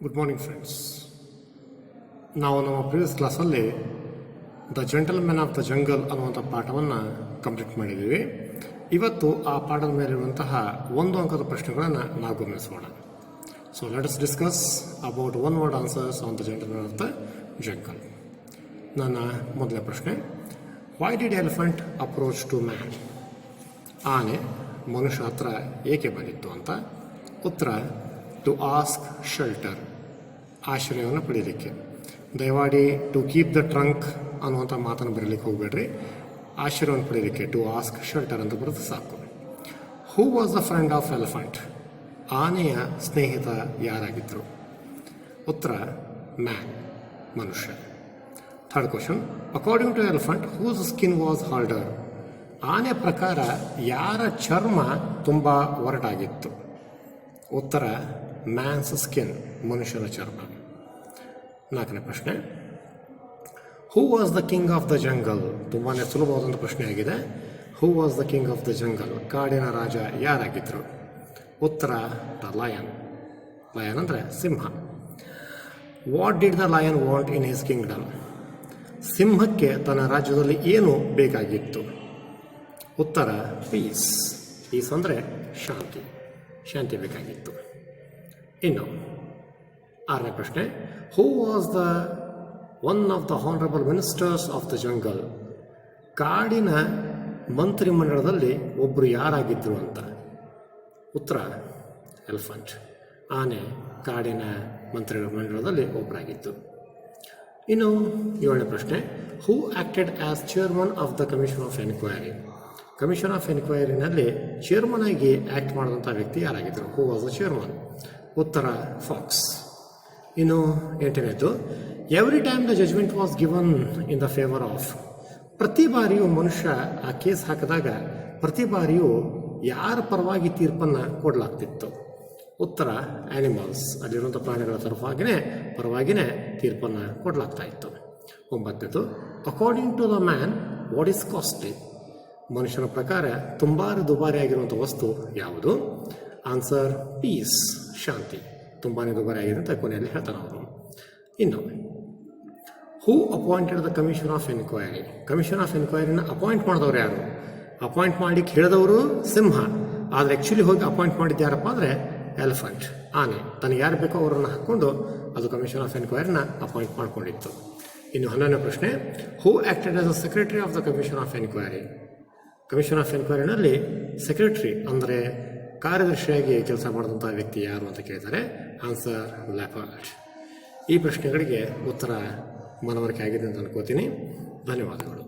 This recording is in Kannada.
Good morning friends. ನಾವು ನಮ್ಮ ಪ್ರೀವಿಯಸ್ ಕ್ಲಾಸಲ್ಲಿ the gentlemen of the jungle ಅನ್ನುವಂಥ ಪಾಠವನ್ನು ಕಂಪ್ಲೀಟ್ ಮಾಡಿದ್ದೀವಿ. ಇವತ್ತು ಆ ಪಾಠದ ಮೇಲಿರುವಂತಹ ಒಂದು ಅಂಕದ ಪ್ರಶ್ನೆಗಳನ್ನು ನಾವು ಗಮನಿಸೋಣ. So let us discuss about one word answers on the gentlemen of the jungle. ನನ್ನ ಮೊದಲನೇ ಪ್ರಶ್ನೆ, why did elephant approach to man? ಆನೆ ಮನುಷ್ಯ ಹತ್ರ ಏಕೆ ಬಂದಿತ್ತು ಅಂತ. ಉತ್ತರ, ಟು ಆಸ್ಕ್ ಶೆಲ್ಟರ್, ಆಶ್ರಯವನ್ನು ಪಡೀಲಿಕ್ಕೆ. ದಯಮಾಡಿ ಟು ಕೀಪ್ ದ ಟ್ರಂಕ್ ಅನ್ನುವಂಥ ಮಾತನ್ನು ಬರೀಲಿಕ್ಕೆ ಹೋಗಬೇಡ್ರಿ. ಆಶ್ರಯವನ್ನು ಪಡೀಲಿಕ್ಕೆ ಟು ಆಸ್ಕ್ ಶೆಲ್ಟರ್ ಅಂತ ಬರೆದು ಸಾಕು. Who was the friend of elephant? ಆನೆಯ ಸ್ನೇಹಿತ ಯಾರಾಗಿದ್ದರು? ಉತ್ತರ, ಮ್ಯಾನ್, ಮನುಷ್ಯ. Third question, according to elephant whose skin was harder? ಆನೆ ಪ್ರಕಾರ ಯಾರ ಚರ್ಮ ತುಂಬ ಒರಟಾಗಿತ್ತು? ಉತ್ತರ, ಮ್ಯಾನ್ಸ್ ಸ್ಕಿನ್, ಮನುಷ್ಯನ ಚರ್ಮ. ನಾಲ್ಕನೇ ಪ್ರಶ್ನೆ, who was the king of the jungle? ತುಂಬಾ ಸುಲಭವಾದಂಥ ಪ್ರಶ್ನೆ ಆಗಿದೆ. Who was the king of the jungle? ಕಾಡಿನ ರಾಜ ಯಾರಾಗಿದ್ದರು? ಉತ್ತರ, ದ ಲಯನ್. ಲಯನ್ ಅಂದರೆ ಸಿಂಹ. What did the lion want in his kingdom? ಸಿಂಹಕ್ಕೆ ತನ್ನ ರಾಜ್ಯದಲ್ಲಿ ಏನು ಬೇಕಾಗಿತ್ತು? ಉತ್ತರ, ಪೀಸ್. ಪೀಸ್ ಅಂದರೆ ಶಾಂತಿ, ಶಾಂತಿ ಬೇಕಾಗಿತ್ತು. ಇನ್ನು ಆರನೇ ಪ್ರಶ್ನೆ, who was the one of the honourable ministers of the jungle? ಕಾಡಿನ ಮಂತ್ರಿಮಂಡಲದಲ್ಲಿ ಒಬ್ಬರು ಯಾರಾಗಿದ್ದರು ಅಂತ. ಉತ್ತರ, ಎಲಿಫೆಂಟ್. ಆನೆ ಕಾಡಿನ ಮಂತ್ರಿಮಂಡಲದಲ್ಲಿ ಒಬ್ಬರಾಗಿತ್ತು. ಇನ್ನು ಏಳನೇ ಪ್ರಶ್ನೆ, who acted as chairman of the commission of enquiry? Commission of ಎನ್ಕ್ವೈರಿನಲ್ಲಿ ಚೇರ್ಮನ್ ಆಗಿ ಆ್ಯಕ್ಟ್ ಮಾಡಿದಂಥ ವ್ಯಕ್ತಿ ಯಾರಾಗಿದ್ದರು? Who was the chairman? ಉತ್ತರ, ಫಾಕ್ಸ್. ಇನ್ನು ಎಂಟನೇದು, every time the judgment was given in the favour of? ಪ್ರತಿ ಬಾರಿಯೂ ಮನುಷ್ಯ ಆ ಕೇಸ್ ಹಾಕಿದಾಗ ಪ್ರತಿ ಬಾರಿಯೂ ಯಾರ ಪರವಾಗಿ ತೀರ್ಪನ್ನು ಕೊಡಲಾಗ್ತಿತ್ತು? ಉತ್ತರ, ಆ್ಯನಿಮಲ್ಸ್, ಅಲ್ಲಿರುವಂಥ ಪ್ರಾಣಿಗಳ ಪರವಾಗಿನೇ ತೀರ್ಪನ್ನು ಕೊಡಲಾಗ್ತಾ ಇತ್ತು. ಒಂಬತ್ತನೇದು, according to the man what is costly? ಮನುಷ್ಯನ ಪ್ರಕಾರ ತುಂಬ ದುಬಾರಿ ಆಗಿರುವಂಥ ವಸ್ತು ಯಾವುದು? ಆನ್ಸರ್, ಪೀಸ್, ಶಾಂತಿ. ತುಂಬಾ ದುಬಾರಿ ಆಗಿದೆ ಅಂತ ಕೊನೆಯಲ್ಲಿ ಹೇಳ್ತಾನೆ ಅವರು. ಇನ್ನು who appointed the commission of enquiry? Commission of ಎನ್ಕ್ವೈರಿನ ಅಪಾಯಿಂಟ್ ಮಾಡಿದವರು ಯಾರು? ಅಪಾಯಿಂಟ್ ಮಾಡಿ ಹೇಳಿದವರು ಸಿಂಹ, ಆದರೆ ಆ್ಯಕ್ಚುಲಿ ಹೋಗಿ ಅಪಾಯಿಂಟ್ ಮಾಡಿದ್ದು ಯಾರಪ್ಪ ಅಂದರೆ ಎಲಿಫೆಂಟ್, ಆನೆ. ತನಗೆ ಯಾರು ಬೇಕೋ ಅವರನ್ನು ಹಾಕ್ಕೊಂಡು ಅದು ಕಮಿಷನ್ ಆಫ್ ಎನ್ಕ್ವೈರಿನ ಅಪಾಯಿಂಟ್ ಮಾಡಿಕೊಂಡಿತ್ತು. ಇನ್ನು 11ನೇ ಪ್ರಶ್ನೆ, who acted as the secretary of the commission of enquiry? Commission of ಎನ್ಕ್ವೈರಿನಲ್ಲಿ ಸೆಕ್ರೆಟರಿ ಅಂದರೆ ಕಾರ್ಯದರ್ಶಿಯಾಗಿ ಕೆಲಸ ಮಾಡಿದಂಥ ವ್ಯಕ್ತಿ ಯಾರು ಅಂತ ಕೇಳ್ತಾರೆ. Answer, leopard. ಈ ಪ್ರಶ್ನೆಗಳಿಗೆ ಉತ್ತರ ಮನವರಿಕೆ ಆಗಿದೆ ಅಂತ ಅನ್ಕೋತೀನಿ. ಧನ್ಯವಾದಗಳು.